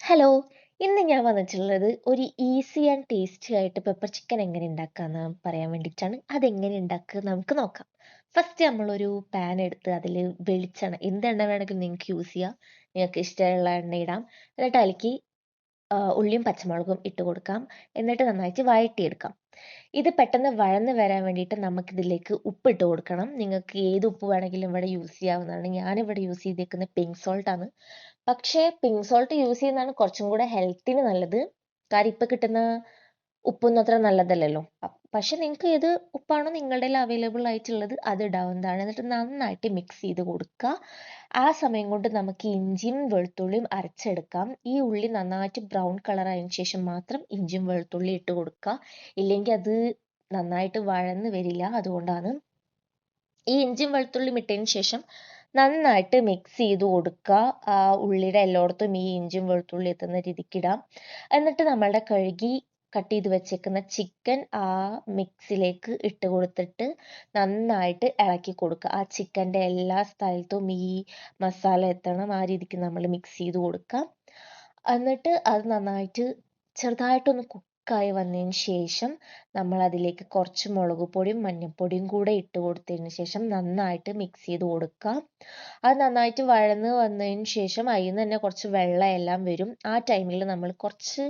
Hello, ഇന്ന് ഞാൻ വന്നിട്ടുള്ളത് ഒരു ഈസി ആൻഡ് ടേസ്റ്റി ആയിട്ട് പെപ്പർ ചിക്കൻ എങ്ങനെ ഉണ്ടാക്കാന്ന് പറയാൻ വേണ്ടിയിട്ടാണ്. അതെങ്ങനെ ഉണ്ടാക്കുക നമുക്ക് നോക്കാം. ഫസ്റ്റ് നമ്മളൊരു പാൻ എടുത്ത് അതിൽ വെളിച്ചെണ്ണ, എന്ത് എണ്ണ വേണമെങ്കിലും നിങ്ങൾക്ക് യൂസ് ചെയ്യാം. നിങ്ങൾക്ക് ഇഷ്ടമുള്ള എണ്ണ ഇടാം. എന്നിട്ട് അതിലേക്ക് ഉള്ളിയും പച്ചമുളകും ഇട്ട് കൊടുക്കാം. എന്നിട്ട് നന്നായിട്ട് വഴറ്റിയെടുക്കാം. ഇത് പെട്ടെന്ന് വഴന്ന് വരാൻ വേണ്ടിയിട്ട് നമുക്കിതിലേക്ക് ഉപ്പിട്ട് കൊടുക്കണം. നിങ്ങൾക്ക് ഏത് ഉപ്പ് വേണമെങ്കിലും ഇവിടെ യൂസ് ചെയ്യാവുന്നതാണ്. ഞാനിവിടെ യൂസ് ചെയ്തേക്കുന്നത് പിങ്ക് സോൾട്ട് ആണ്. പക്ഷേ പിങ്ക് സോൾട്ട് യൂസ് ചെയ്യുന്നതാണ് കുറച്ചും കൂടെ ഹെൽത്തിന് നല്ലത്. കാര്യം ഇപ്പം കിട്ടുന്ന ഉപ്പൊന്നും അത്ര നല്ലതല്ലല്ലോ. പക്ഷെ നിങ്ങൾക്ക് ഏത് ഉപ്പാണോ നിങ്ങളുടെ കയ്യിൽ അവൈലബിൾ ആയിട്ടുള്ളത് അത് ഇടാവുന്നതാണ്. എന്നിട്ട് നന്നായിട്ട് മിക്സ് ചെയ്ത് കൊടുക്കുക. ആ സമയം കൊണ്ട് നമുക്ക് ഇഞ്ചിയും വെളുത്തുള്ളിയും അരച്ചെടുക്കാം. ഈ ഉള്ളി നന്നായിട്ട് ബ്രൗൺ കളർ ആയതിനു ശേഷം മാത്രം ഇഞ്ചിയും വെളുത്തുള്ളി ഇട്ട് കൊടുക്കുക. ഇല്ലെങ്കിൽ അത് നന്നായിട്ട് വഴന്ന് വരില്ല. അതുകൊണ്ടാണ് ഈ ഇഞ്ചിയും വെളുത്തുള്ളിയും ഇട്ടതിന് ശേഷം നന്നായിട്ട് മിക്സ് ചെയ്ത് കൊടുക്കുക. ആ ഉള്ളിയുടെ എല്ലായിടത്തും ഈ ഇഞ്ചിയും വെളുത്തുള്ളി എത്തുന്ന രീതിക്ക് ഇടാം. എന്നിട്ട് നമ്മളുടെ കഴുകി കട്ട് ചെയ്ത് വെച്ചേക്കുന്ന ചിക്കൻ ആ മിക്സിലേക്ക് ഇട്ട് കൊടുത്തിട്ട് നന്നായിട്ട് ഇളക്കി കൊടുക്കുക. ആ ചിക്കൻ്റെ എല്ലാ സ്ഥലത്തും ഈ മസാല എത്തണം. ആ രീതിക്ക് നമ്മൾ മിക്സ് ചെയ്ത് കൊടുക്കുക. എന്നിട്ട് അത് നന്നായിട്ട് ചെറുതായിട്ടൊന്ന് കുക്കായി വന്നതിന് ശേഷം നമ്മൾ അതിലേക്ക് കുറച്ച് മുളക് പൊടിയും മഞ്ഞൾപ്പൊടിയും കൂടെ ഇട്ട് കൊടുത്തതിന് ശേഷം നന്നായിട്ട് മിക്സ് ചെയ്ത് കൊടുക്കുക. അത് നന്നായിട്ട് വഴന്ന് വന്നതിന് ശേഷം അതിൽ നിന്ന് തന്നെ കുറച്ച് വെള്ളം എല്ലാം വരും. ആ ടൈമിൽ നമ്മൾ കുറച്ച്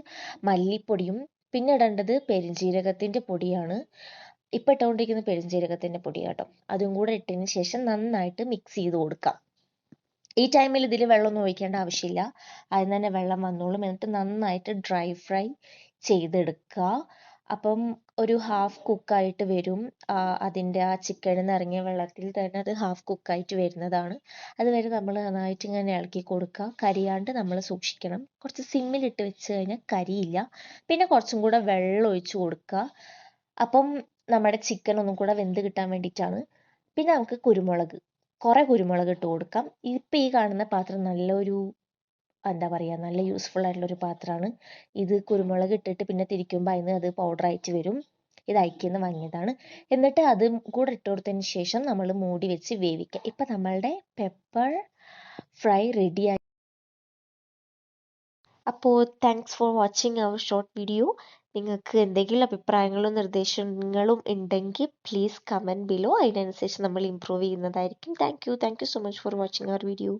മല്ലിപ്പൊടിയും പിന്നെ ഇടേണ്ടത് പെരുംജീരകത്തിൻ്റെ പൊടിയാണ്. ഇപ്പം ഇട്ടുകൊണ്ടിരിക്കുന്ന പെരുംജീരകത്തിൻ്റെ പൊടിയാട്ടോ. അതും കൂടെ ഇട്ടതിന് ശേഷം നന്നായിട്ട് മിക്സ് ചെയ്ത് കൊടുക്കാം. ഈ ടൈമിൽ ഇതിൽ വെള്ളമൊന്നും ഒഴിക്കേണ്ട ആവശ്യമില്ല. അതിൽ തന്നെ വെള്ളം വന്നോളും. എന്നിട്ട് നന്നായിട്ട് ഡ്രൈ ഫ്രൈ ചെയ്തെടുക്കുക. അപ്പം ഒരു ഹാഫ് കുക്കായിട്ട് വരും. അതിൻ്റെ ആ ചിക്കനിൽ നിന്ന് ഇറങ്ങിയ വെള്ളത്തിൽ തന്നെ അത് ഹാഫ് കുക്കായിട്ട് വരുന്നതാണ്. അതുവരെ നമ്മൾ നന്നായിട്ട് ഇങ്ങനെ ഇളക്കി കൊടുക്കുക. കരിയാണ്ട് നമ്മൾ സൂക്ഷിക്കണം. കുറച്ച് സിമ്മിലിട്ട് വെച്ച് കഴിഞ്ഞാൽ കരിയില്ല. പിന്നെ കുറച്ചും കൂടെ വെള്ളം ഒഴിച്ച് കൊടുക്കുക. അപ്പം നമ്മുടെ ചിക്കൻ ഒന്നും കൂടെ വെന്ത് കിട്ടാൻ വേണ്ടിയിട്ടാണ്. പിന്നെ നമുക്ക് കുരുമുളക്, കുറേ കുരുമുളക് ഇട്ട് കൊടുക്കാം. ഇപ്പം ഈ കാണുന്ന പാത്രം നല്ലൊരു എന്താ പറയുക, നല്ല യൂസ്ഫുൾ ആയിട്ടുള്ളൊരു പാത്രമാണ്. ഇത് കുരുമുളക് ഇട്ടിട്ട് പിന്നെ തിരിക്കുമ്പോൾ അതിന് അത് പൗഡറായിട്ട് വരും. ഇത് ഐക്യന്ന് വാങ്ങിയതാണ്. എന്നിട്ട് അതും കൂടെ ഇട്ട് കൊടുത്തതിന് ശേഷം നമ്മൾ മൂടി വെച്ച് വേവിക്കുക. ഇപ്പം നമ്മളുടെ പെപ്പർ ഫ്രൈ റെഡിയായി. അപ്പോൾ thanks for watching our short video. നിങ്ങൾക്ക് എന്തെങ്കിലും അഭിപ്രായങ്ങളും നിർദ്ദേശങ്ങളും ഉണ്ടെങ്കിൽ പ്ലീസ് കമൻറ്റ് ബിലോ. അതിനനുസരിച്ച് നമ്മൾ ഇമ്പ്രൂവ് ചെയ്യുന്നതായിരിക്കും. Thank you so much for watching our video.